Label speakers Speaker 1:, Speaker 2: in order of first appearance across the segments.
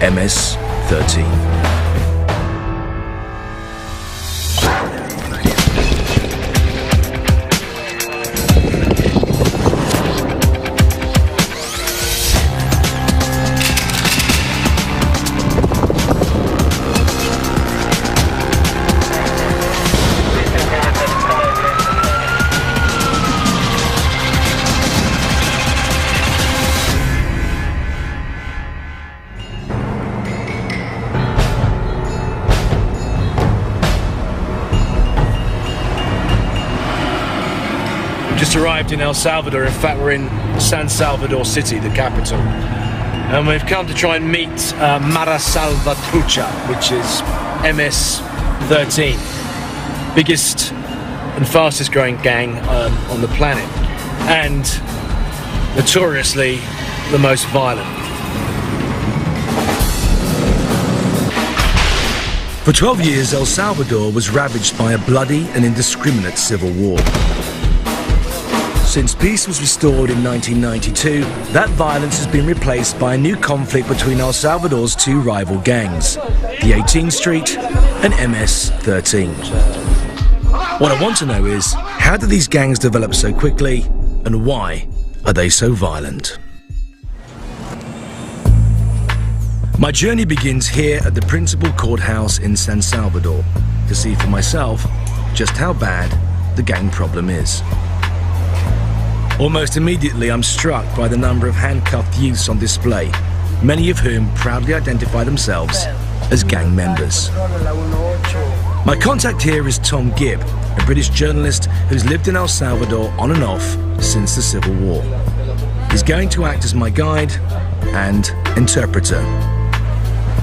Speaker 1: MS-13.
Speaker 2: Just arrived in El Salvador. In fact, we're in San Salvador city, the capital, and we've come to try and meet Mara Salvatrucha, which is MS-13, biggest and fastest growing gang on the planet, and notoriously the most violent.
Speaker 1: For 12 years, El Salvador was ravaged by a bloody and indiscriminate civil war. Since peace was restored in 1992, that violence has been replaced by a new conflict between El Salvador's two rival gangs, the 18th Street and MS-13. What I want to know is, how did these gangs develop so quickly, and why are they so violent? My journey begins here at the principal courthouse in San Salvador to see for myself just how bad the gang problem is. Almost immediately, I'm struck by the number of handcuffed youths on display, many of whom proudly identify themselves as gang members. My contact here is Tom Gibb, a British journalist who's lived in El Salvador on and off since the Civil War. He's going to act as my guide and interpreter.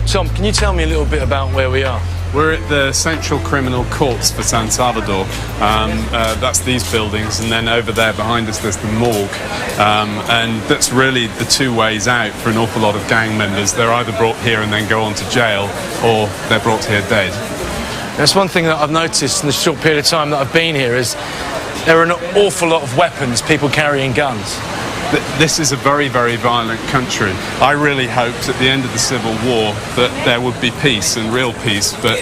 Speaker 2: Tom, can you tell me a little bit about where we are?
Speaker 3: We're at the Central Criminal Courts for San Salvador. That's these buildings, and then over there behind us there's the morgue. And that's really the two ways out for an awful lot of gang members. They're either brought here and then go on to jail, or they're brought here dead.
Speaker 2: That's one thing that I've noticed in the short period of time that I've been here, is there are an awful lot of weapons, people carrying guns.
Speaker 3: This is a very, very violent country. I really hoped at the end of the Civil War that there would be peace and real peace, but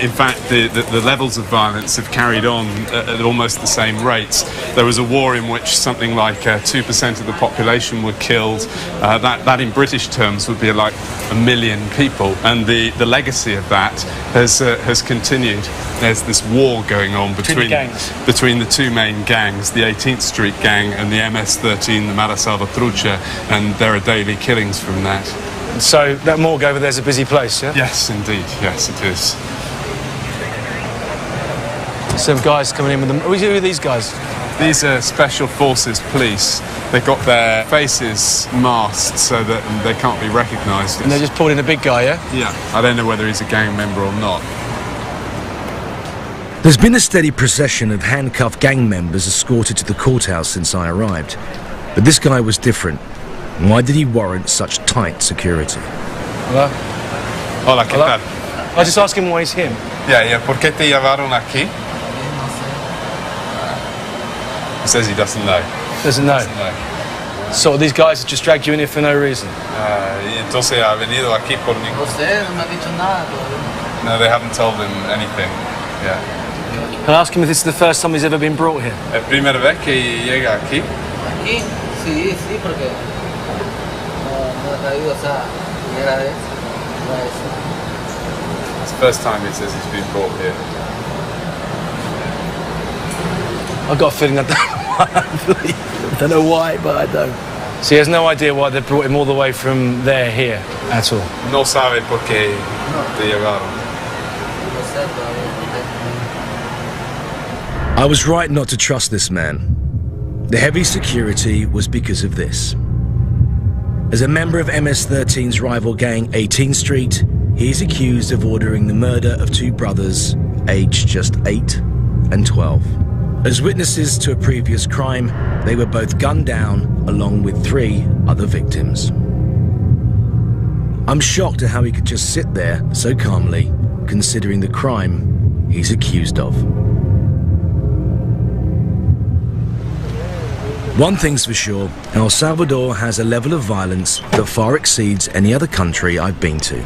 Speaker 3: in fact the levels of violence have carried on at almost the same rates. There was a war in which something like 2% of the population were killed. That in British terms would be like 1 million people, and the legacy of that has continued. There's this war going on between the two main gangs, the 18th Street gang and the MS-13, the Mara Salvatrucha, and there are daily killings from that.
Speaker 2: So that morgue over there's a busy place, yeah?
Speaker 3: Yes, indeed. Yes, it is.
Speaker 2: Some guys coming in with them. Who are these guys?
Speaker 3: These are Special Forces police. They've got their faces masked so that they can't be recognised.
Speaker 2: And they just pulled in a big guy, yeah?
Speaker 3: Yeah. I don't know whether he's a gang member or not.
Speaker 1: There's been a steady procession of handcuffed gang members escorted to the courthouse since I arrived. But this guy was different. Why did he warrant such tight security?
Speaker 3: Hola. Hola, ¿qué tal?
Speaker 2: I just asked him why he's here.
Speaker 3: Yeah, ¿por qué te llevaron aquí? He says he doesn't know.
Speaker 2: Doesn't know? So these guys have just dragged you in here for no reason?
Speaker 3: Y entonces ha venido aquí por ningún... No, they haven't told him anything. Yeah.
Speaker 2: Can I ask him if this is the first time he's ever been brought here?
Speaker 3: ¿Es primera vez que llega aquí?
Speaker 4: Aquí, sí, porque no he traído esa primera vez.
Speaker 3: It's the first time he says he's been brought here.
Speaker 2: I've got a feeling I don't know why, but I don't. So he has no idea why they brought him all the way from there here at all.
Speaker 3: No sabe por qué te llevaron.
Speaker 1: I was right not to trust this man. The heavy security was because of this. As a member of MS-13's rival gang 18th Street, he is accused of ordering the murder of two brothers, aged just 8 and 12. As witnesses to a previous crime, they were both gunned down along with 3 other victims. I'm shocked at how he could just sit there so calmly, considering the crime he's accused of. One thing's for sure, El Salvador has a level of violence that far exceeds any other country I've been to.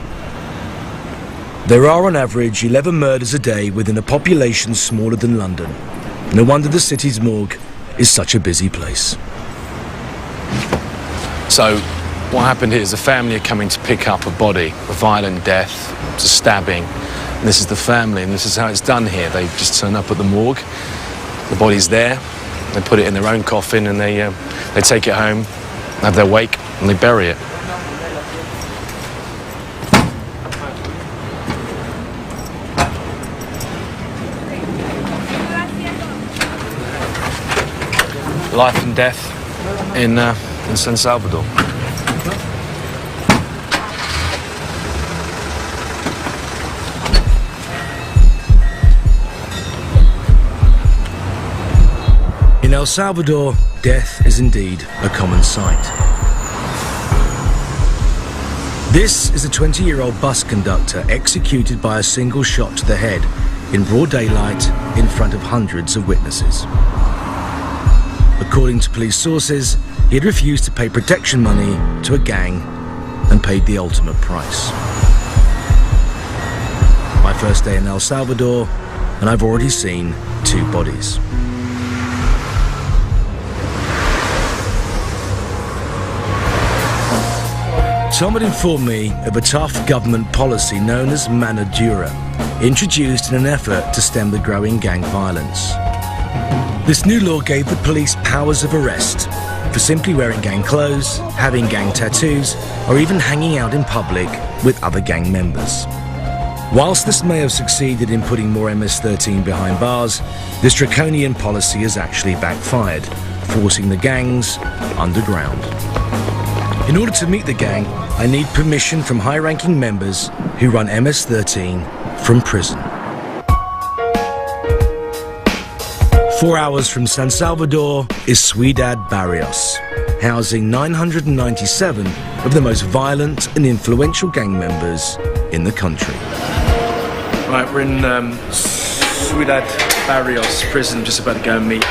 Speaker 1: There are on average 11 murders a day within a population smaller than London. No wonder the city's morgue is such a busy place.
Speaker 2: So, what happened here is the family are coming to pick up a body, a violent death, it's a stabbing. And this is the family, and this is how it's done here. They just turn up at the morgue, the body's there, they put it in their own coffin, and they take it home, have their wake, and they bury it. Life and death in San Salvador.
Speaker 1: In El Salvador, death is indeed a common sight. This is a 20-year-old bus conductor executed by a single shot to the head in broad daylight in front of hundreds of witnesses. According to police sources, he had refused to pay protection money to a gang and paid the ultimate price. My first day in El Salvador, and I've already seen 2 bodies. Tom had informed me of a tough government policy known as mano dura, introduced in an effort to stem the growing gang violence. This new law gave the police powers of arrest for simply wearing gang clothes, having gang tattoos, or even hanging out in public with other gang members. Whilst this may have succeeded in putting more MS-13 behind bars, this draconian policy has actually backfired, forcing the gangs underground. In order to meet the gang, I need permission from high-ranking members who run MS-13 from prison. 4 hours from San Salvador is Ciudad Barrios, housing 997 of the most violent and influential gang members in the country.
Speaker 2: Right, we're in Ciudad Barrios prison, just about to go and meet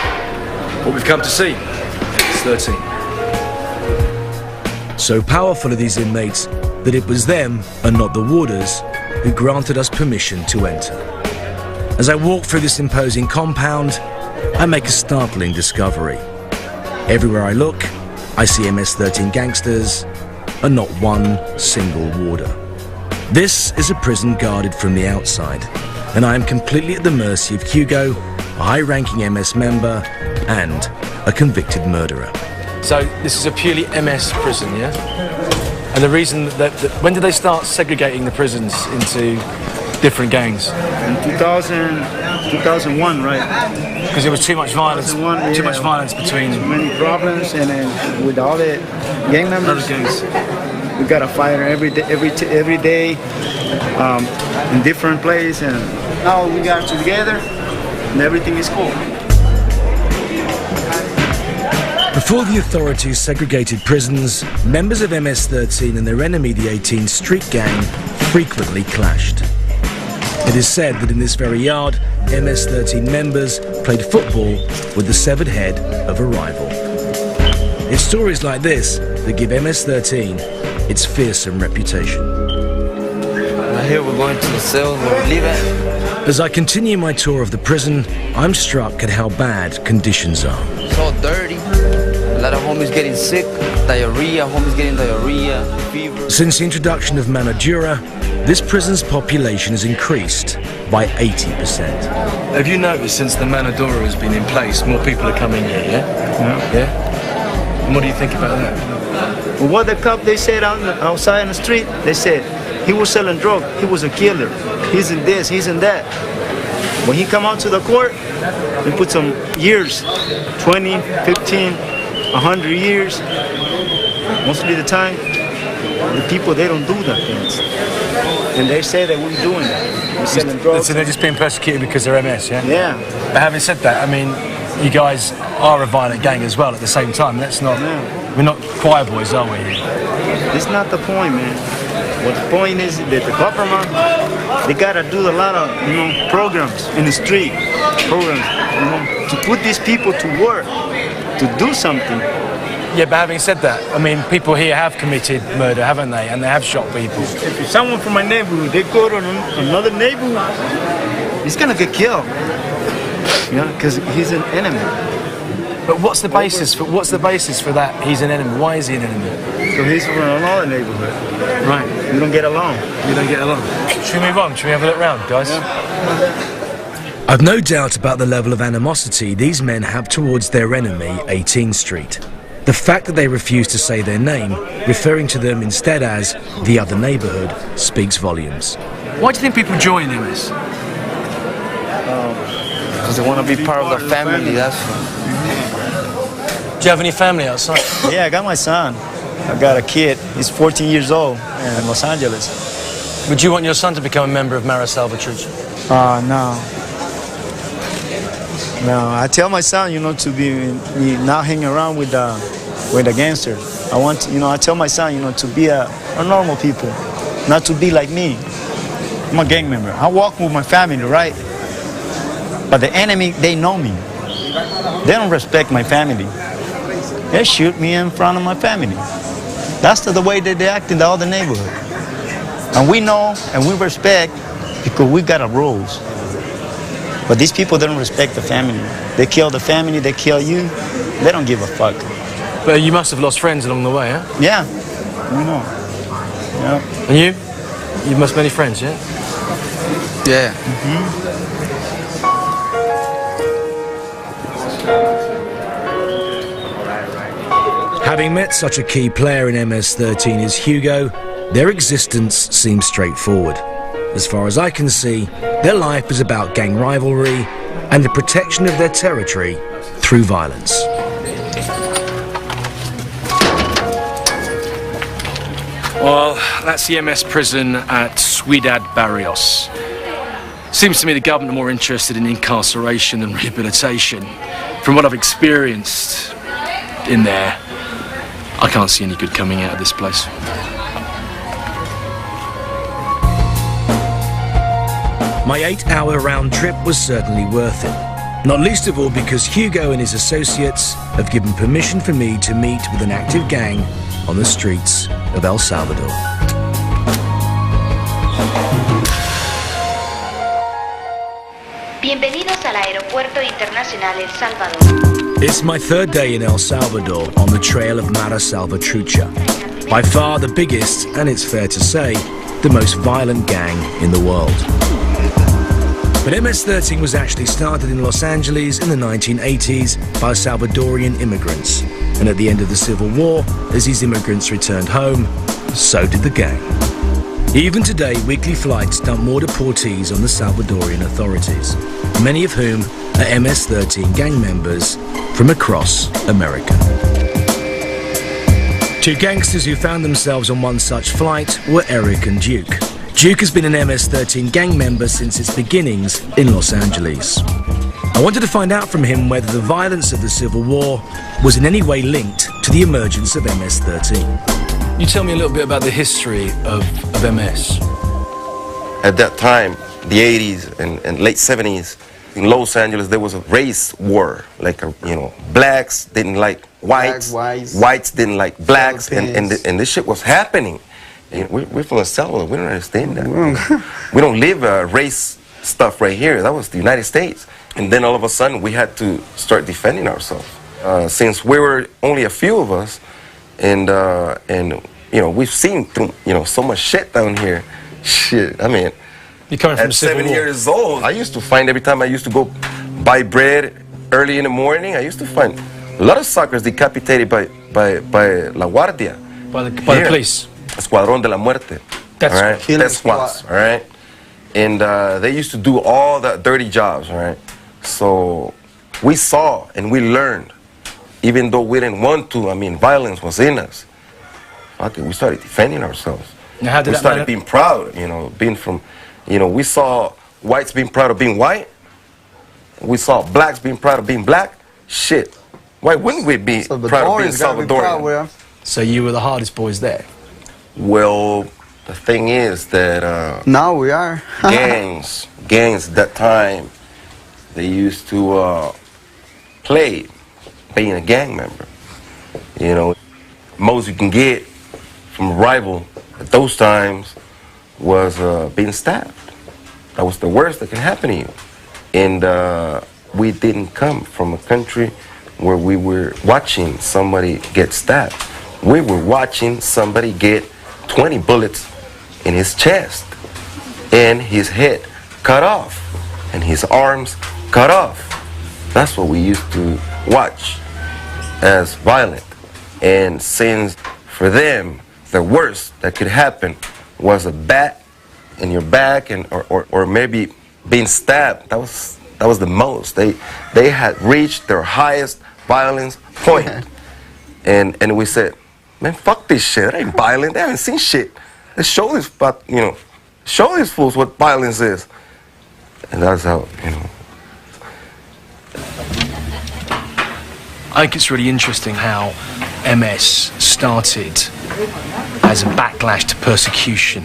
Speaker 2: what we've come to see. It's 13.
Speaker 1: So powerful are these inmates that it was them and not the warders who granted us permission to enter. As I walk through this imposing compound, I make a startling discovery. Everywhere I look, I see MS-13 gangsters and not one single warder. This is a prison guarded from the outside, and I am completely at the mercy of Hugo, a high-ranking MS member and a convicted murderer.
Speaker 2: So this is a purely MS prison, yeah? And the reason that when did they start segregating the prisons into different gangs?
Speaker 5: In 2001, right?
Speaker 2: Because there was too much violence. Too much violence between
Speaker 5: too many problems, and then with all the gang members, we got a fight every day, in different places, and now we got together, and everything is cool.
Speaker 1: Before the authorities segregated prisons, members of MS-13 and their enemy, the 18 Street Gang, frequently clashed. It is said that in this very yard, MS-13 members played football with the severed head of a rival. It's stories like this that give MS-13 its fearsome reputation.
Speaker 4: Here we're going to the cell where we live at.
Speaker 1: As I continue my tour of the prison, I'm struck at how bad conditions are.
Speaker 4: It's all dirty. A lot of homies getting sick, diarrhea, homies getting diarrhea, fever.
Speaker 1: Since the introduction of mano dura, this prison's population has increased by 80%.
Speaker 2: Have you noticed since the mano dura has been in place, more people are coming here, yeah? Yeah? And what do you think about that?
Speaker 5: Well, what the cop they said outside on the street, they said he was selling drugs, he was a killer, he's in this, he's in that. When he come out to the court, they put some years, 20, 15, 100 years. Mostly the time, the people, they don't do that things. And they say that we're doing that. We're selling drugs.
Speaker 2: So they're just being persecuted because they're MS, yeah?
Speaker 5: Yeah.
Speaker 2: But having said that, I mean, you guys are a violent gang as well at the same time. Let's not, we're not choir boys, are we?
Speaker 5: It's not the point, man. What the point is that the government, they gotta do a lot of, programs in the street, programs, to put these people to work. to do something.
Speaker 2: Yeah, but having said that, I mean, people here have committed murder, haven't they? And they have shot people.
Speaker 5: If someone from my neighborhood, they go to another neighborhood, he's gonna get killed. You know, because he's an enemy.
Speaker 2: But what's the basis for that? He's an enemy. Why is he an enemy?
Speaker 5: So he's from another neighborhood.
Speaker 2: Right.
Speaker 5: We don't get along.
Speaker 2: You don't get along. Should we move on? Should we have a look round, guys?
Speaker 1: I've no doubt about the level of animosity these men have towards their enemy, 18th Street. The fact that they refuse to say their name, referring to them instead as the other neighborhood, speaks volumes.
Speaker 2: Why do you think people join MS?
Speaker 6: Because they want to be part of the family, that's
Speaker 2: Do you have any family outside?
Speaker 5: Yeah, I got my son. I got a kid. He's 14 years old in Los Angeles.
Speaker 2: Would you want your son to become a member of Mara Salvatrucha?
Speaker 5: No. No, I tell my son, you know, to be not hang around with the gangster. I want, to, you know, I tell my son, you know, to be a normal people, not to be like me. I'm a gang member. I walk with my family, right? But the enemy, they know me. They don't respect my family. They shoot me in front of my family. That's the way that they act in the other neighborhood. And we know and we respect because we got our rules. But these people don't respect the family. They kill the family, they kill you. They don't give a fuck.
Speaker 2: But you must have lost friends along the way, huh?
Speaker 5: Yeah, you know. Yeah.
Speaker 2: And you? You must have many friends, yeah?
Speaker 6: Yeah.
Speaker 1: Having met such a key player in MS-13 as Hugo, their existence seems straightforward. As far as I can see, their life is about gang rivalry and the protection of their territory through violence.
Speaker 2: Well, that's the MS prison at Ciudad Barrios. Seems to me the government are more interested in incarceration than rehabilitation. From what I've experienced in there, I can't see any good coming out of this place.
Speaker 1: My 8-hour round trip was certainly worth it. Not least of all because Hugo and his associates have given permission for me to meet with an active gang on the streets of El Salvador.
Speaker 7: Bienvenidos al Aeropuerto Internacional El Salvador.
Speaker 1: It's my third day in El Salvador on the trail of Mara Salvatrucha. By far the biggest, and it's fair to say, the most violent gang in the world. But MS-13 was actually started in Los Angeles in the 1980s by Salvadorian immigrants. And at the end of the Civil War, as these immigrants returned home, so did the gang. Even today, weekly flights dump more deportees on the Salvadorian authorities, many of whom are MS-13 gang members from across America. Two gangsters who found themselves on one such flight were Eric and Duke. Duke has been an MS-13 gang member since its beginnings in Los Angeles. I wanted to find out from him whether the violence of the Civil War was in any way linked to the emergence of MS-13.
Speaker 2: You tell me a little bit about the history of MS.
Speaker 8: At that time, the 80s and late 70s, in Los Angeles, there was a race war. Like, blacks didn't like whites, whites didn't like blacks, and this shit was happening. And we're from El Salvador, we don't understand that. We don't live race stuff right here. That was the United States. And then all of a sudden, we had to start defending ourselves. Since we were only a few of us, and we've seen through, so much shit down here. Shit, I mean,
Speaker 2: you're coming from
Speaker 8: at 7 years old, I used to find every time I used to go buy bread early in the morning, I used to find a lot of suckers decapitated by La Guardia.
Speaker 2: By the police.
Speaker 8: Escuadrón de la Muerte.
Speaker 2: That's
Speaker 8: all right. That's squads, all right. And they used to do all the dirty jobs, all right. So we saw and we learned, even though we didn't want to. I mean, violence was in us. Okay, we started defending ourselves.
Speaker 2: Now, how did
Speaker 8: we
Speaker 2: that
Speaker 8: started being proud, being from, we saw whites being proud of being white. We saw blacks being proud of being black. Shit, why wouldn't we be proud of being Salvadorian?
Speaker 2: So you were the hardest boys there?
Speaker 8: Well, the thing is that
Speaker 6: now we are
Speaker 8: gangs at that time, they used to play being a gang member. You know, most you can get from a rival at those times was being stabbed. That was the worst that could happen to you. And we didn't come from a country where we were watching somebody get stabbed. We were watching somebody get 20 bullets in his chest and his head cut off and his arms cut off. That's what we used to watch as violent. And since for them, the worst that could happen was a bat in your back and or maybe being stabbed. That was the most. They had reached their highest violence point. And we said, man, fuck this shit. It ain't violent. They haven't seen shit. Let's show this, show these fools what violence is. And that's how,
Speaker 2: I think it's really interesting how MS started as a backlash to persecution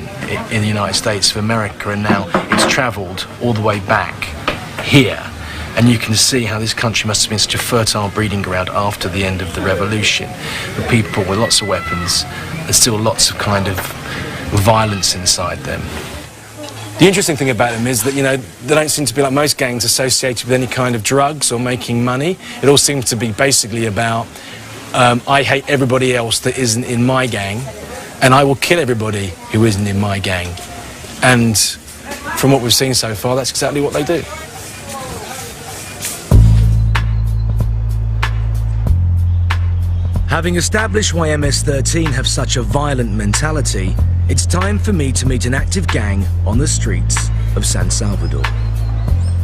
Speaker 2: in the United States of America, and now it's travelled all the way back here. And you can see how this country must have been such a fertile breeding ground after the end of the revolution, with people with lots of weapons. There's still lots of kind of violence inside them. The interesting thing about them is that, they don't seem to be like most gangs associated with any kind of drugs or making money. It all seems to be basically about, I hate everybody else that isn't in my gang, and I will kill everybody who isn't in my gang. And from what we've seen so far, that's exactly what they do.
Speaker 1: Having established why MS-13 have such a violent mentality, it's time for me to meet an active gang on the streets of San Salvador.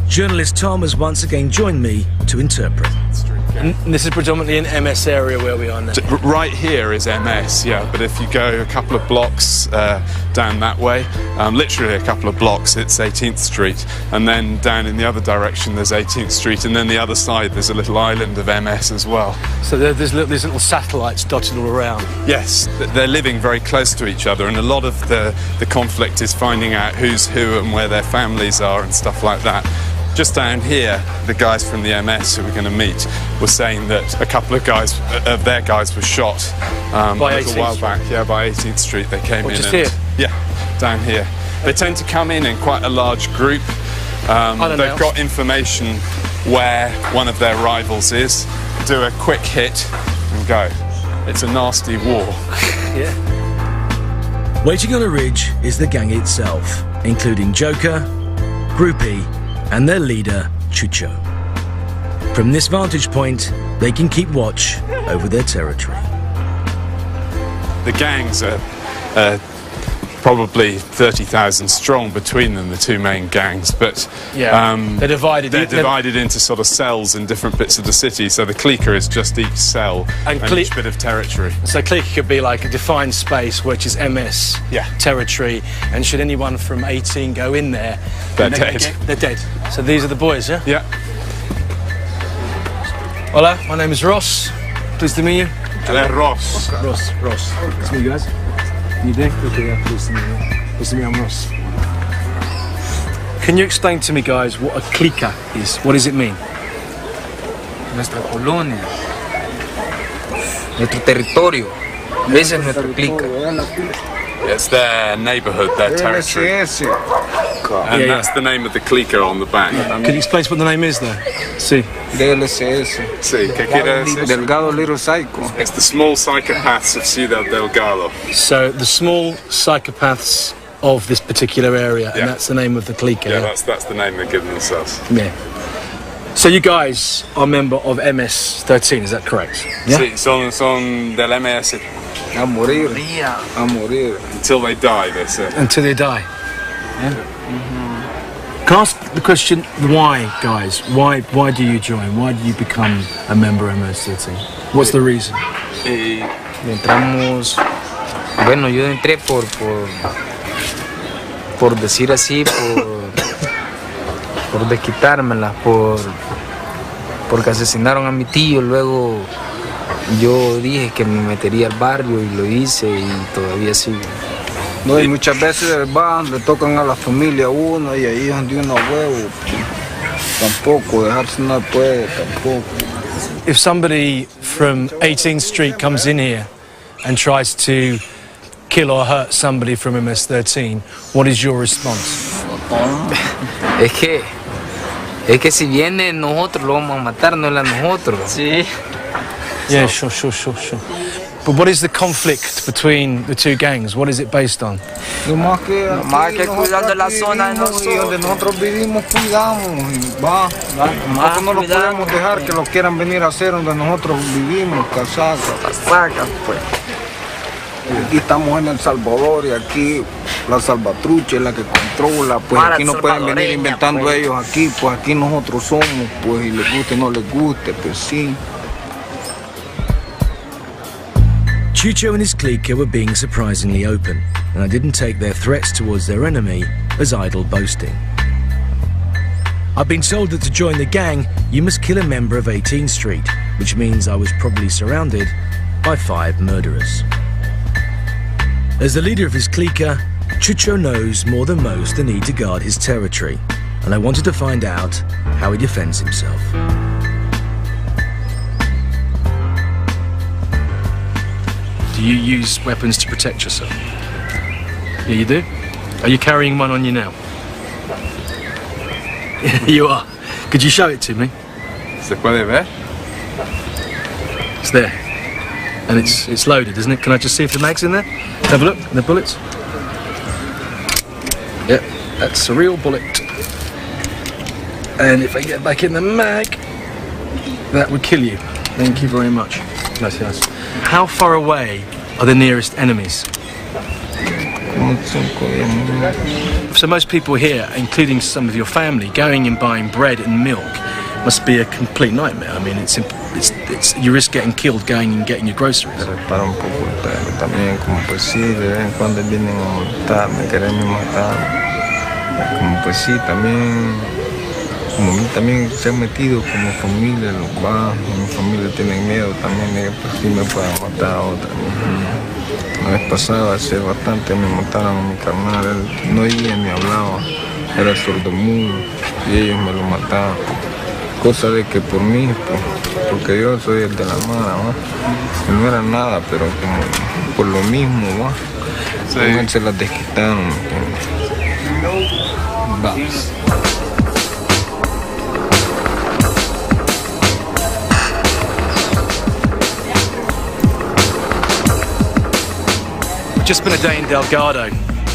Speaker 1: Journalist Tom has once again joined me to interpret.
Speaker 2: And this is predominantly an MS area where we are now.
Speaker 3: Right here is MS, yeah, but if you go a couple of blocks down that way, literally a couple of blocks, it's 18th Street, and then down in the other direction there's 18th Street, and then the other side there's a little island of MS as well.
Speaker 2: So there's little satellites dotted all around?
Speaker 3: Yes, they're living very close to each other, and a lot of the conflict is finding out who's who and where their families are and stuff like that. Just down here, the guys from the MS who we're going to meet were saying that a couple of their guys were shot a little while back. Yeah, by 18th Street they came in.
Speaker 2: Just here?
Speaker 3: Yeah, down here. They tend to come in quite a large group. They've got information where one of their rivals is, do a quick hit and go. It's a nasty war.
Speaker 2: Yeah.
Speaker 1: Waiting on a ridge is the gang itself, including Joker, Groupie, and their leader, Chucho. From this vantage point, they can keep watch over their territory.
Speaker 3: The gangs are probably 30,000 strong between them, the two main gangs, but
Speaker 2: they're divided
Speaker 3: into sort of cells in different bits of the city, so the clique is just each cell and each bit of territory.
Speaker 2: So clique could be like a defined space, which is MS territory, and should anyone from 18 go in there,
Speaker 3: they're dead.
Speaker 2: They're dead. So these are the boys, yeah?
Speaker 3: Yeah.
Speaker 2: Hola, my name is Ross. Pleased to meet you.
Speaker 3: Hello, Ross.
Speaker 2: Ross. Nice to meet you guys. You do? Okay, yeah, pleased to meet you. Pleased to meet you, I'm Ross. Can you explain to me, guys, what a clica is? What does it mean?
Speaker 6: Nuestra colonia. Nuestro territorio. Esa es nuestra clica.
Speaker 3: It's their neighbourhood, their territory. And that's the name of the clica on the back.
Speaker 2: Can you explain what the name is, though? Sí.
Speaker 6: DLCS.
Speaker 3: Sí, ¿qué quiere decir?
Speaker 6: Delgado Little Psycho.
Speaker 3: It's the small psychopaths of Ciudad Delgado.
Speaker 2: So the small psychopaths of this particular area, and that's the name of the clique.
Speaker 3: Yeah, that's the name they've given themselves.
Speaker 2: Yeah. So you guys are a member of MS-13, is that correct?
Speaker 3: Yeah. Sí, son del MS.
Speaker 6: A morir. A morir.
Speaker 3: Until they die, they say.
Speaker 2: Until they die. Yeah. Mm-hmm. Can I ask the question, why, guys? Why do you join? Why do you become a member of MS-13? What's the reason?
Speaker 6: Entramos. Bueno, yo entré por decir así, por desquitármela, porque asesinaron a mi tío. Luego yo dije que me metería al barrio y lo hice y todavía sigo.
Speaker 9: No, y muchas veces van, le tocan a la familia a uno y ahí es donde uno huevo. Tampoco, dejarse no puede, tampoco.
Speaker 2: if somebody from 18th Street comes in here and tries to kill or hurt somebody from MS-13, what is your response?
Speaker 6: Es que si viene nosotros lo vamos a matar, no a nosotros.
Speaker 4: Sí.
Speaker 2: Yeah, sure. But what is the conflict between the two gangs? What is it based on?
Speaker 9: Lo más que
Speaker 4: cuidando la zona de nosotros.
Speaker 9: Donde nosotros vivimos, cuidamos. Nosotros no lo podemos dejar que lo quieran venir a hacer donde nosotros vivimos, Casaca, pues. Aquí estamos en El Salvador y aquí la salvatrucha es la que controla, pues aquí no pueden venir inventando
Speaker 4: pues.
Speaker 9: Ellos aquí, pues aquí nosotros somos, pues y les guste o no les guste, pues sí.
Speaker 1: Chucho and his clique were being surprisingly open, and I didn't take their threats towards their enemy as idle boasting. I've been told that to join the gang, you must kill a member of 18th Street, which means I was probably surrounded by 5 murderers. As the leader of his clique, Chucho knows more than most the need to guard his territory, and I wanted to find out how he defends himself.
Speaker 2: Do you use weapons to protect yourself? Yeah, you do? Are you carrying one on you now? You are. Could you show it to me?
Speaker 3: Se puede ver?
Speaker 2: It's there. And it's loaded, isn't it? Can I just see if the mag's in there? Have a look, the bullets. Yep, that's a real bullet. And if I get back in the mag, that would kill you. Thank you very much. Gracias. How far away are the nearest enemies? So most people here, including some of your family, going and buying bread and milk must be a complete nightmare. I mean, it's you risk getting killed going and getting your groceries.
Speaker 9: Para un poco pero también como pues sí, de vez en cuando vienen a matarme, quererme matar. Como pues sí, también como a mí también se han metido como familia, los bajos, mi familia tienen miedo también de que pues sí me puedan matar a otra. La vez pasada, hace bastante, me mataron a mi carnal, él no oía ni hablaba, era sordomudo y ellos me lo mataban. Cosa de que por mí, pues, porque yo soy el de la mala, ¿va? Que no era nada, pero como por lo mismo, ¿va? Sí. Con él se las desquitaron. Vamos.
Speaker 2: Just been a day in Delgado,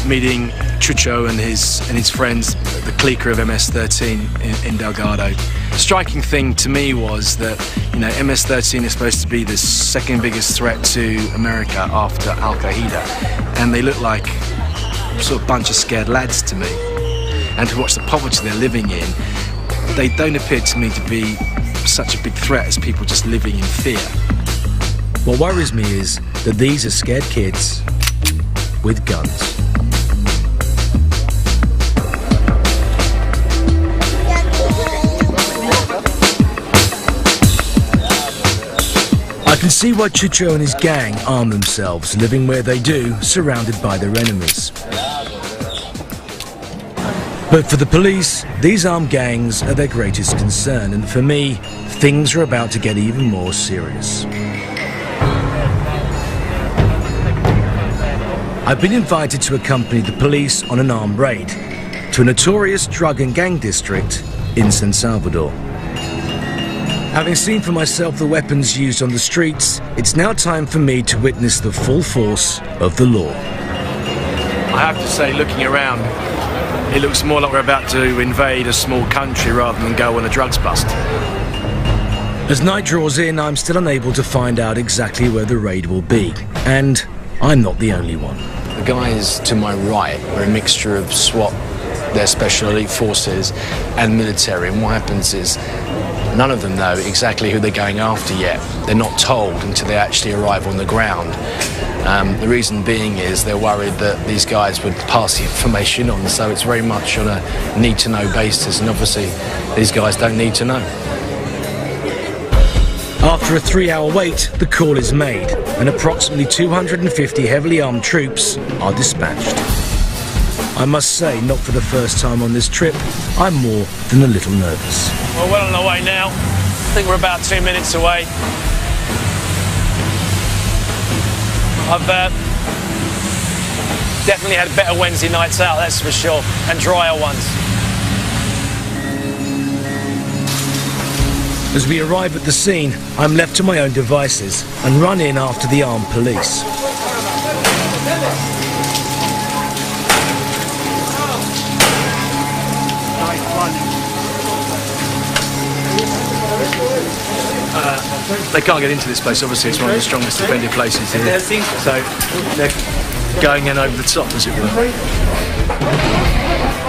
Speaker 2: meeting Chucho and his friends, the clique of MS-13 in Delgado. The striking thing to me was that, you know, MS-13 is supposed to be the second biggest threat to America after Al-Qaeda, and they look like sort of bunch of scared lads to me. And to watch the poverty they're living in, they don't appear to me to be such a big threat as people just living in fear.
Speaker 1: What worries me is that these are scared kids with guns. I can see why Chucho and his gang arm themselves, living where they do, surrounded by their enemies. But for the police, these armed gangs are their greatest concern, and for me, things are about to get even more serious. I've been invited to accompany the police on an armed raid to a notorious drug and gang district in San Salvador. Having seen for myself the weapons used on the streets, it's now time for me to witness the full force of the law.
Speaker 2: I have to say, looking around, it looks more like we're about to invade a small country rather than go on a drugs bust.
Speaker 1: As night draws in, I'm still unable to find out exactly where the raid will be, and I'm not the only one.
Speaker 10: The guys to my right are a mixture of SWAT, their special elite forces, and military, and what happens is none of them know exactly who they're going after yet. They're not told until they actually arrive on the ground. The reason being is they're worried that these guys would pass the information on, so it's very much on a need-to-know basis, and obviously these guys don't need to know.
Speaker 1: After a 3-hour wait, the call is made, and approximately 250 heavily armed troops are dispatched. I must say, not for the first time on this trip, I'm more than a little nervous.
Speaker 2: We're well on our way now. think we're about 2 minutes away. I've definitely had better Wednesday nights out, that's for sure, and drier ones.
Speaker 1: As we arrive at the scene, I'm left to my own devices and run in after the armed police.
Speaker 2: They can't get into this place, obviously it's one of the strongest defended places here. So they're going in over the top, as it were.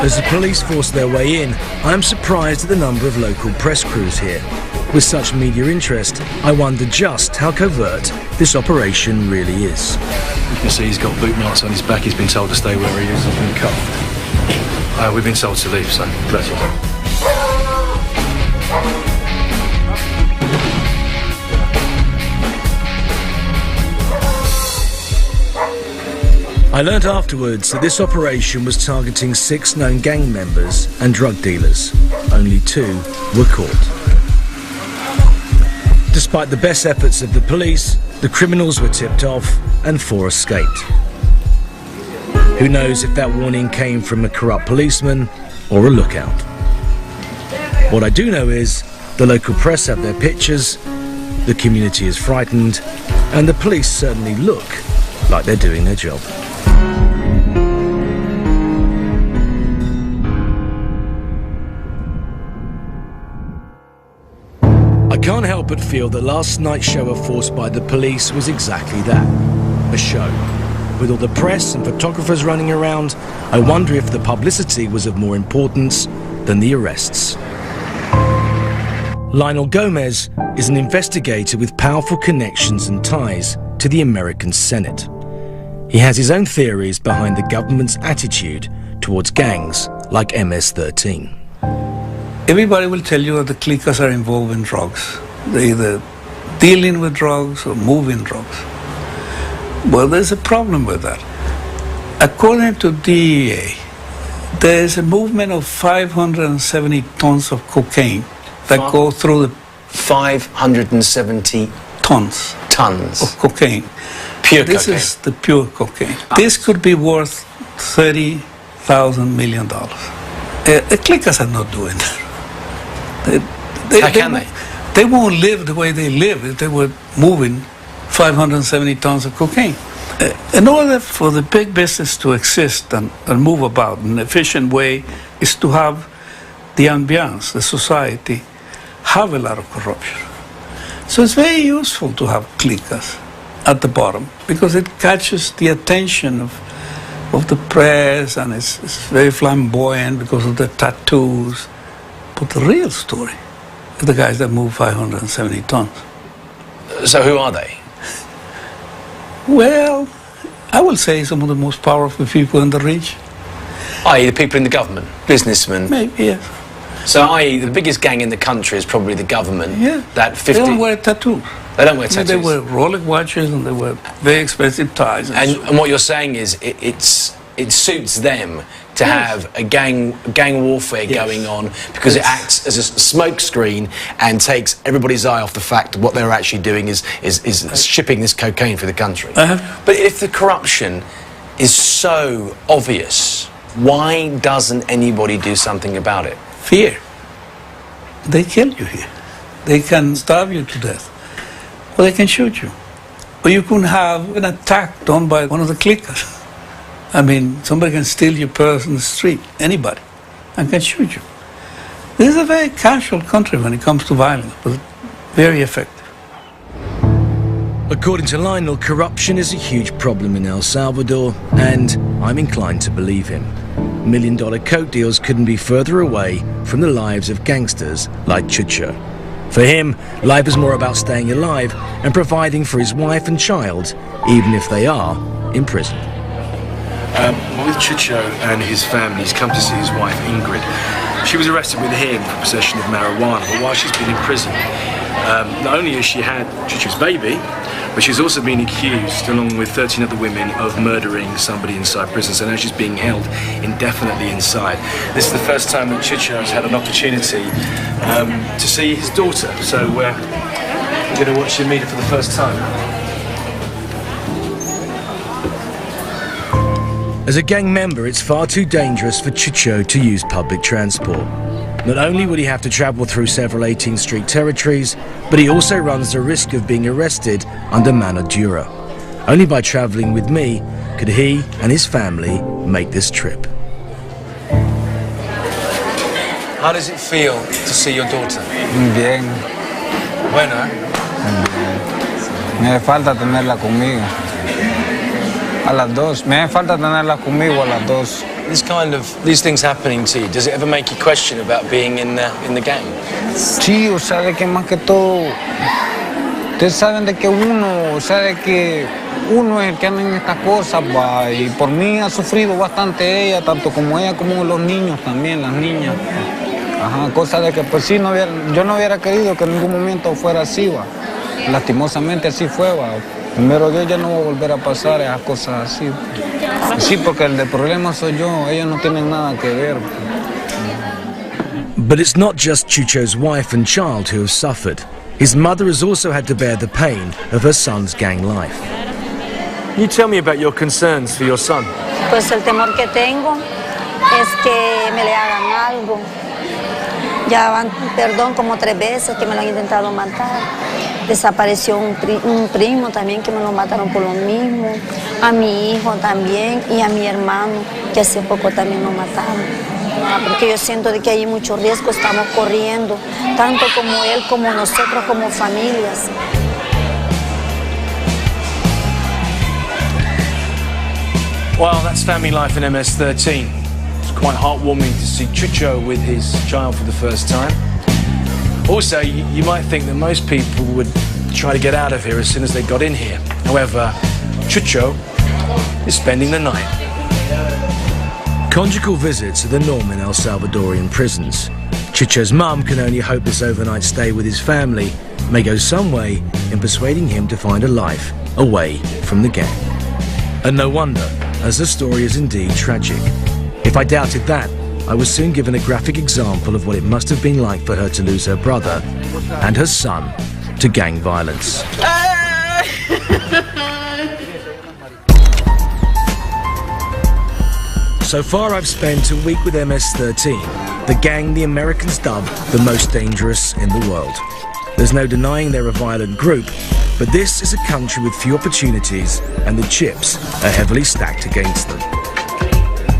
Speaker 1: As the police force their way in, I'm surprised at the number of local press crews here. With such media interest, I wonder just how covert this operation really is.
Speaker 2: You can see he's got boot marks on his back, he's been told to stay where he is, he's been cuffed. We've been told to leave, so bless you.
Speaker 1: I learnt afterwards that this operation was targeting 6 known gang members and drug dealers. Only 2 were caught. Despite the best efforts of the police, the criminals were tipped off and 4 escaped. Who knows if that warning came from a corrupt policeman or a lookout. What I do know is the local press have their pictures, the community is frightened, and the police certainly look like they're doing their job. I can't help but feel that last night's show of force by the police was exactly that, a show. With all the press and photographers running around, I wonder if the publicity was of more importance than the arrests. Lionel Gomez is an investigator with powerful connections and ties to the American Senate. He has his own theories behind the government's attitude towards gangs like MS-13.
Speaker 11: Everybody will tell you that the clickers are involved in drugs. They're either dealing with drugs or moving drugs. Well, there's a problem with that. According to DEA, there's a movement of 570 tons of cocaine that go through the...
Speaker 10: 570
Speaker 11: tons of cocaine.
Speaker 10: Pure
Speaker 11: this
Speaker 10: cocaine.
Speaker 11: Is the pure cocaine. This could be worth $30,000 million. The clickers are not doing that.
Speaker 10: How can they?
Speaker 11: They won't live the way they live if they were moving 570 tons of cocaine. In order for the big business to exist and move about in an efficient way is to have the ambiance, the society, have a lot of corruption. So it's very useful to have clickers at the bottom because it catches the attention of the press and it's very flamboyant because of the tattoos. But the real story is the guys that move 570 tons.
Speaker 10: So who are they?
Speaker 11: Well, I will say some of the most powerful people in the region.
Speaker 10: I.e. the people in the government, businessmen?
Speaker 11: Maybe, yes.
Speaker 10: So i.e. the biggest gang in the country is probably the government.
Speaker 11: Yeah.
Speaker 10: That 50...
Speaker 11: They don't wear tattoos.
Speaker 10: They don't wear tattoos?
Speaker 11: They wear Rolex watches and they wear very expensive ties.
Speaker 10: And what you're saying is it suits them to have a gang warfare going on because it acts as a smoke screen and takes everybody's eye off the fact that what they're actually doing is shipping this cocaine through the country. But if the corruption is so obvious, why doesn't anybody do something about it?
Speaker 11: Fear. They kill you here. They can starve you to death. Or they can shoot you. Or you can have an attack done by one of the clickers. I mean, somebody can steal your purse in the street, anybody, and can shoot you. This is a very casual country when it comes to violence, but very effective.
Speaker 1: According to Lionel, corruption is a huge problem in El Salvador, and I'm inclined to believe him. $1 million coke deals couldn't be further away from the lives of gangsters like Chucho. For him, life is more about staying alive and providing for his wife and child, even if they are in prison.
Speaker 2: With Chucho and his family, he's come to see his wife, Ingrid. She was arrested with him for possession of marijuana, but while she's been in prison, not only has she had Chucho's baby, but she's also been accused, along with 13 other women, of murdering somebody inside prison. So now she's being held indefinitely inside. This is the first time that Chicho has had an opportunity to see his daughter. So we're going to watch him meet her for the first time.
Speaker 1: As a gang member, it's far too dangerous for Chicho to use public transport. Not only would he have to travel through several 18th Street territories, but he also runs the risk of being arrested under mano dura. Only by traveling with me could he and his family make this trip.
Speaker 10: How does it feel to see your daughter?
Speaker 9: Bien.
Speaker 10: Bueno,
Speaker 9: Me hace falta tenerla conmigo. A las dos. Me hace falta tenerla conmigo a las dos.
Speaker 10: These things happening to you, does it ever make you question about being in the gang?
Speaker 9: Sí, o sea, de que más que todo, ustedes saben de que uno, o sea, de que uno es el que anda en estas cosas, va, y por mí ha sufrido bastante ella, tanto como ella como los niños también, las niñas. Ajá, cosa de que pues sí, yo no hubiera querido que en ningún momento fuera así, va. Lastimosamente así fue, va. Primero Dios, ya no va a volver a pasar esas cosas así. Sí, porque el problema soy yo, ellos no tienen nada que ver.
Speaker 1: But it's not just Chicho's wife and child who have suffered. His mother has also had to bear the pain of her son's gang life.
Speaker 2: Can you tell me about your concerns for your son?
Speaker 12: Pues el temor que tengo es que me le hagan algo. Ya van, perdón, como 3 veces que me lo han intentado matar. Desapareció un primo también que me lo mataron por lo mismo. A mi hijo también y a mi hermano que hace poco también lo mataron. Porque yo siento de que hay mucho riesgo, estamos corriendo, tanto como él, como nosotros, como familias.
Speaker 2: Well, that's family life in MS-13. It's quite heartwarming to see Chicho with his child for the first time. Also, you might think that most people would try to get out of here as soon as they got in here. However, Chicho is spending the night.
Speaker 1: Conjugal visits are the norm in El Salvadorian prisons. Chicho's mum can only hope this overnight stay with his family may go some way in persuading him to find a life away from the gang. And no wonder, as the story is indeed tragic. If I doubted that, I was soon given a graphic example of what it must have been like for her to lose her brother and her son to gang violence. So far I've spent a week with MS-13, the gang the Americans dub the most dangerous in the world. There's no denying they're a violent group, but this is a country with few opportunities and the chips are heavily stacked against them.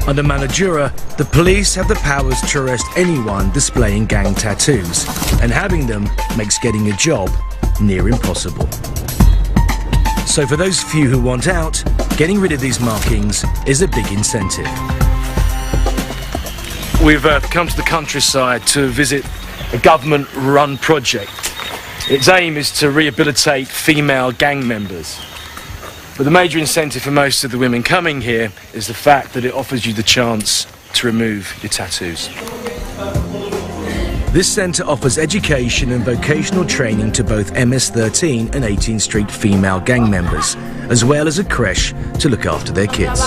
Speaker 1: Under mano dura, the police have the powers to arrest anyone displaying gang tattoos, and having them makes getting a job near impossible. So for those few who want out, getting rid of these markings is a big incentive.
Speaker 2: We've come to the countryside to visit a government-run project. Its aim is to rehabilitate female gang members. But the major incentive for most of the women coming here is the fact that it offers you the chance to remove your tattoos.
Speaker 1: This centre offers education and vocational training to both MS-13 and 18th Street female gang members, as well as a creche to look after their kids.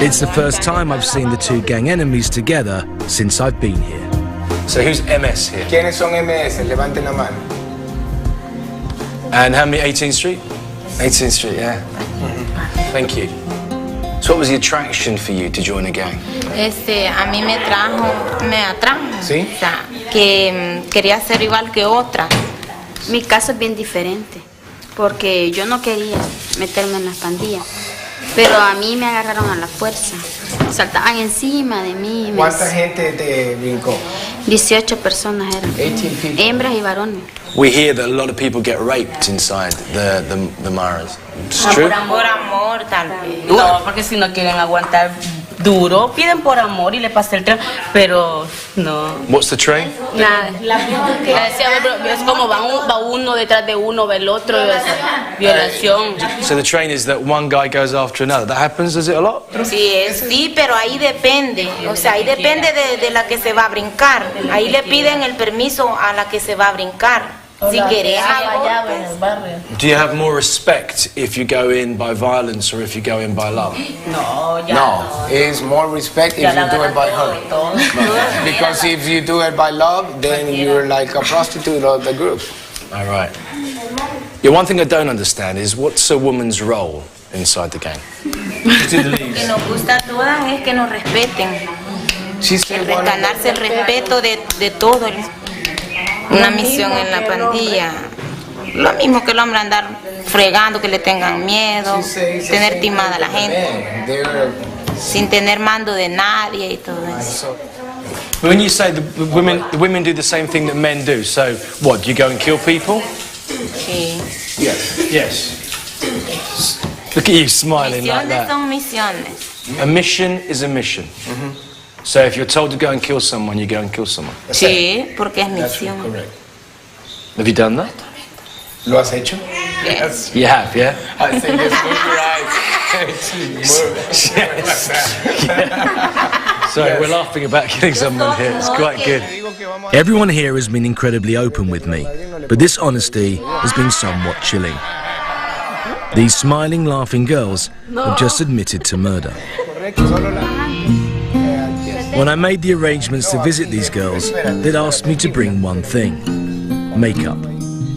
Speaker 1: It's the first time I've seen the two gang enemies together since I've been here.
Speaker 2: So who's MS here?
Speaker 6: ¿Quiénes son MS? Levanten la mano.
Speaker 2: And how many 18th Street?
Speaker 10: 18th Street, yeah. Thank you. So what was the attraction for you to join a gang?
Speaker 13: A mí me atrajo.
Speaker 10: ¿Sí?
Speaker 13: O sea, que quería ser igual que otras.
Speaker 14: Mi caso es bien diferente, porque yo no quería meterme en las pandillas, pero a mí me agarraron a la fuerza. Saltaban encima de mí.
Speaker 6: ¿Cuánta gente te brincó?
Speaker 14: 18 personas eran.
Speaker 10: 18 people.
Speaker 14: Hembras y varones.
Speaker 10: We hear that a lot of people get raped inside the Maras. It's true?
Speaker 13: Por amor, tal vez. No, porque si no quieren aguantar duro, piden por amor y le pasa el tren, pero no.
Speaker 2: What's the train?
Speaker 14: Nada.
Speaker 13: Es como va uno detrás de uno, va el otro, violación.
Speaker 2: So the train is that one guy goes after another. That happens, is it a lot?
Speaker 13: Sí, pero ahí depende. O sea, ahí depende de la que se va a brincar. Ahí le piden el permiso a la que se va a brincar. Si querés algo,
Speaker 10: Do you have more respect if you go in by violence or if you go in by love?
Speaker 13: no, ya
Speaker 6: No, it's more respect if
Speaker 13: Ya
Speaker 6: you
Speaker 13: la
Speaker 6: do it by
Speaker 13: agarraste
Speaker 6: her.
Speaker 13: todo.
Speaker 6: Because if you do it by love, then you're like a prostitute of the group.
Speaker 10: All right. Yeah, one thing I don't understand is what's a woman's role inside the gang?
Speaker 13: Que nos gusta a todas es que nos respeten. Ganarse el respeto de todo. Una misión en la pandilla. Lo mismo que el hombre andar fregando, que le tengan miedo, tener timada a la gente, sin tener mando de nadie y todo eso.
Speaker 10: When you say the women do the same thing that men do, so what, do you go and kill people?
Speaker 13: Sí.
Speaker 10: Yes. Look at you smiling like
Speaker 13: Misiones
Speaker 10: that.
Speaker 13: son misiones.
Speaker 10: A mission is a mission. So if you're told to go and kill someone, you go and kill someone.
Speaker 13: Sí, porque es misión.
Speaker 10: Have you done that?
Speaker 6: ¿Lo has hecho?
Speaker 13: Yes.
Speaker 10: You have, yeah?
Speaker 6: I think it's right.
Speaker 10: Sorry, we're laughing about killing someone here. It's quite good.
Speaker 1: Everyone here has been incredibly open with me, but this honesty has been somewhat chilling. These smiling, laughing girls have just admitted to murder. When I made the arrangements to visit these girls, they'd asked me to bring one thing: makeup.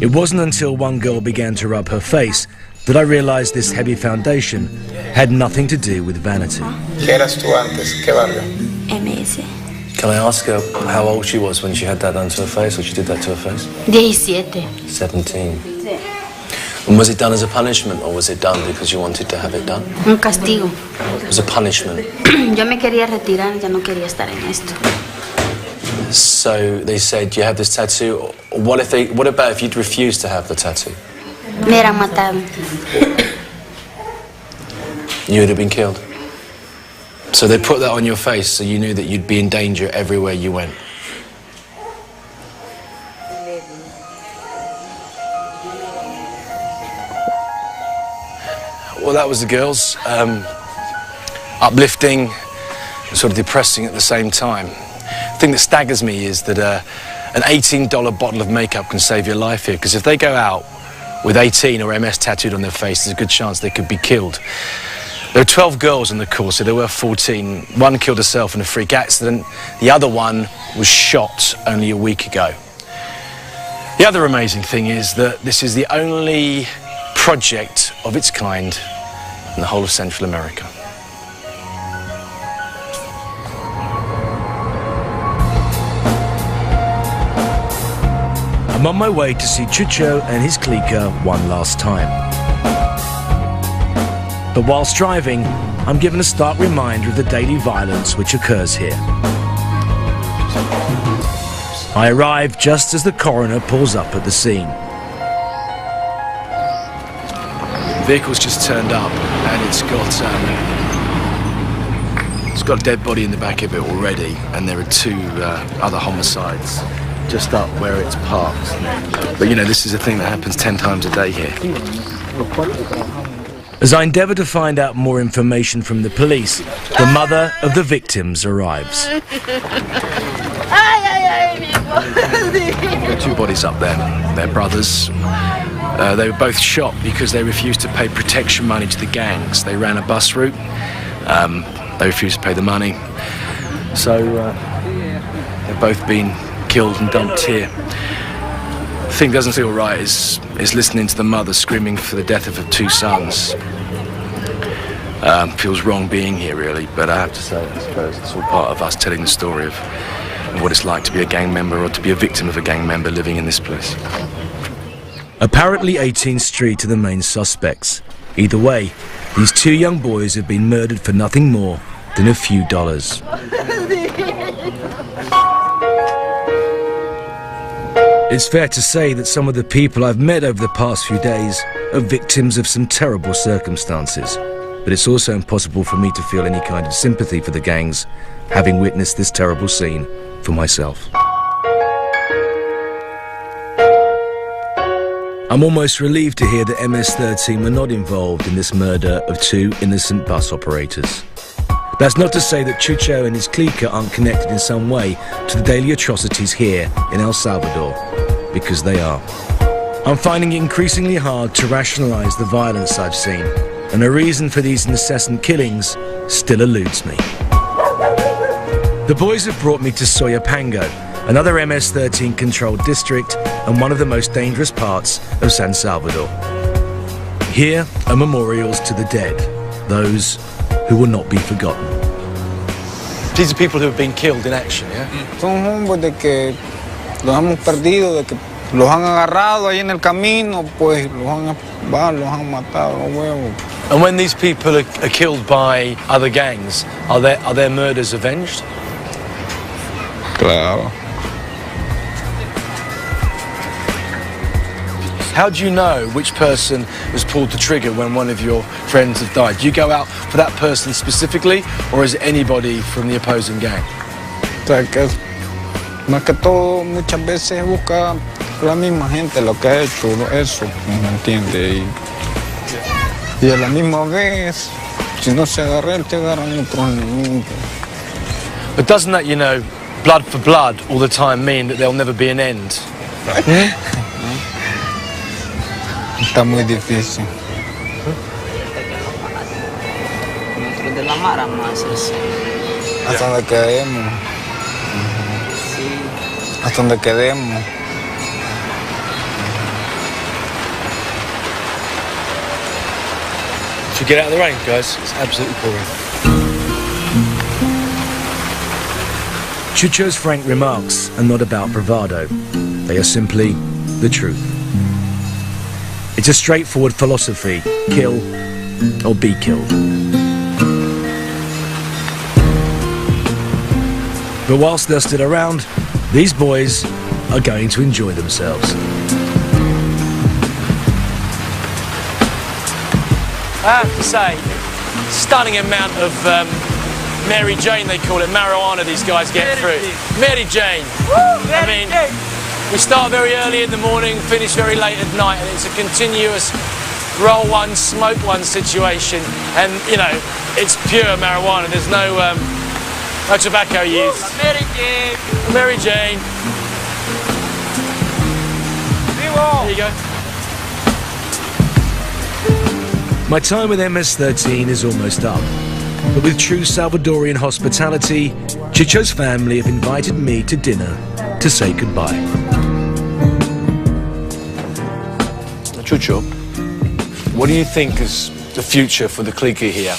Speaker 1: It wasn't until one girl began to rub her face that I realized this heavy foundation had nothing to do with vanity.
Speaker 6: ¿Qué eras tú antes? ¿Qué barrio?
Speaker 14: MS.
Speaker 10: Can I ask her how old she was when she had that done to her face, or she did that to her face?
Speaker 14: 17.
Speaker 10: 17. And was it done as a punishment, or was it done because you wanted to have it done?
Speaker 14: Un castigo.
Speaker 10: It was a punishment.
Speaker 14: Yo me quería retirar, ya no quería estar en esto.
Speaker 10: So they said, you have this tattoo. What about if you'd refused to have the tattoo?
Speaker 14: Me hubieran matado.
Speaker 10: You would have been killed. So they put that on your face so you knew that you'd be in danger everywhere you went. Well, that was the girls. Uplifting, sort of depressing at the same time. The thing that staggers me is that an $18 bottle of makeup can save your life here, because if they go out with 18 or MS tattooed on their face, there's a good chance they could be killed. There were 12 girls on the course, so there were 14. One killed herself in a freak accident. The other one was shot only a week ago. The other amazing thing is that this is the only project of its kind in the whole of Central America.
Speaker 1: I'm on my way to see Chucho and his clique one last time. But whilst driving, I'm given a stark reminder of the daily violence which occurs here. I arrive just as the coroner pulls up at the scene.
Speaker 10: The vehicle's just turned up and it's got a dead body in the back of it already, and there are two other homicides just up where it's parked. But you know, this is a thing that happens 10 times a day here.
Speaker 1: As I endeavour to find out more information from the police, the mother of the victims arrives.
Speaker 10: There are two bodies up there. They're brothers. They were both shot because they refused to pay protection money to the gangs. They ran a bus route. They refused to pay the money. So they've both been killed and dumped here. The thing that doesn't feel right is listening to the mother screaming for the death of her two sons. Feels wrong being here, really, but I have to say, I suppose it's all part of us telling the story of what it's like to be a gang member or to be a victim of a gang member living in this place.
Speaker 1: Apparently 18th Street are the main suspects. Either way, these two young boys have been murdered for nothing more than a few dollars. It's fair to say that some of the people I've met over the past few days are victims of some terrible circumstances. But it's also impossible for me to feel any kind of sympathy for the gangs, having witnessed this terrible scene for myself. I'm almost relieved to hear that MS-13 were not involved in this murder of two innocent bus operators. That's not to say that Chucho and his clique aren't connected in some way to the daily atrocities here in El Salvador, because they are. I'm finding it increasingly hard to rationalize the violence I've seen, and the reason for these incessant killings still eludes me. The boys have brought me to Soyapango, another MS-13 controlled district and one of the most dangerous parts of San Salvador. Here are memorials to the dead, those who will not be forgotten.
Speaker 2: These are people who have been killed in action, yeah?
Speaker 9: Son hombres de que los hemos perdido, de que los han agarrado ahí en el camino, pues los han matado, huevos.
Speaker 2: And when these people are killed by other gangs, are their murders avenged?
Speaker 9: Claro.
Speaker 2: How do you know which person has pulled the trigger when one of your friends has died? Do you go out for that person specifically, or is it anybody from the opposing gang?
Speaker 9: O sea, que más que todo, muchas veces busca la misma gente lo que ha hecho eso, ¿me entiende? Y a la misma vez, si no se agarra él, te agarran otros enemigos.
Speaker 2: But doesn't that, you know, blood for blood all the time mean that there'll never be an end?
Speaker 9: Está muy difícil. Hasta donde quedemos. Hasta donde quedemos.
Speaker 2: Should we get out of the rain, guys? It's absolutely pouring.
Speaker 1: Chucho's frank remarks are not about bravado. They are simply the truth. It's a straightforward philosophy: kill or be killed. But whilst they're still around, these boys are going to enjoy themselves.
Speaker 2: I have to say, stunning amount of Mary Jane, they call it, marijuana these guys get through. Mary Jane. I mean, we start very early in the morning, finish very late at night, and it's a continuous roll one, smoke one situation. And, you know, it's pure marijuana. There's no tobacco used. Mary Jane. Mary Jane. There you go.
Speaker 1: My time with MS-13 is almost up, but with true Salvadorian hospitality, Chucho's family have invited me to dinner to say goodbye.
Speaker 2: Chucho, what do you think is the future for the clique here?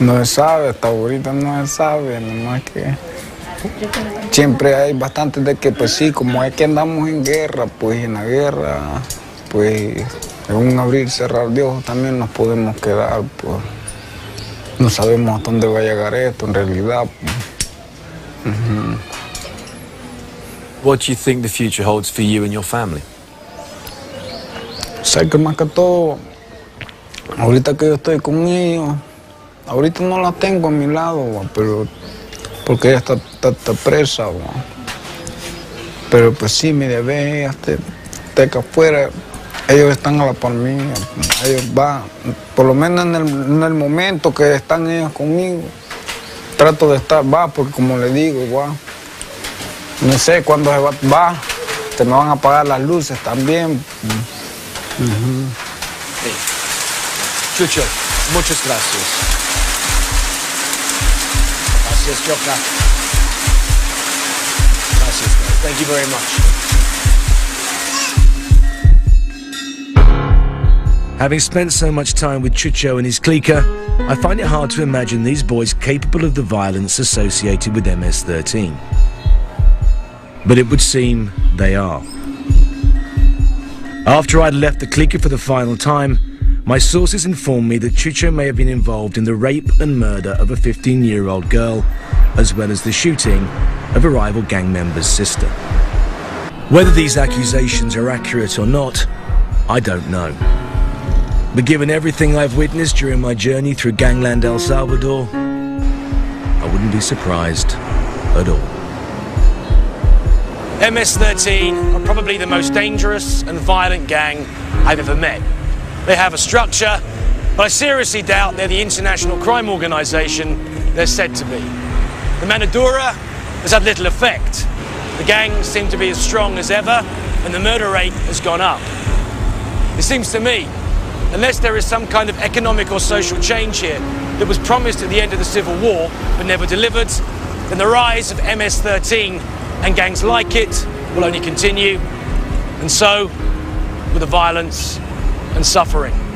Speaker 9: No se sabe, hasta ahorita no se sabe, nomás que siempre hay bastante de que, pues sí, como es que andamos en guerra, pues en la guerra, pues en un abrir y cerrar de ojos también nos podemos quedar, pues no sabemos a dónde va a llegar esto en realidad. Pues.
Speaker 2: What do you think the future holds for you and your family?
Speaker 9: O sea, que más que todo, ahorita que yo estoy con ellos, ahorita no la tengo a mi lado, pero porque ella está presa, pero pues sí, mi bebé está acá afuera, ellos están a la par mía, ellos van, por lo menos en el momento que están ellos conmigo, trato de estar, porque como le digo, no sé cuándo se me van a apagar las luces también.
Speaker 2: Chucho, muchas gracias. Gracias, Joka. Gracias, guys. Thank you very much.
Speaker 1: Having spent so much time with Chucho and his clique, I find it hard to imagine these boys capable of the violence associated with MS-13. But it would seem they are. After I'd left the clique for the final time, my sources informed me that Chucho may have been involved in the rape and murder of a 15-year-old girl, as well as the shooting of a rival gang member's sister. Whether these accusations are accurate or not, I don't know. But given everything I've witnessed during my journey through gangland El Salvador, I wouldn't be surprised at all.
Speaker 2: MS-13 are probably the most dangerous and violent gang I've ever met. They have a structure, but I seriously doubt they're the international crime organisation they're said to be. The Manadura has had little effect. The gangs seem to be as strong as ever, and the murder rate has gone up. It seems to me, unless there is some kind of economic or social change here that was promised at the end of the Civil War but never delivered, then the rise of MS-13 and gangs like it will only continue, and so will the violence and suffering.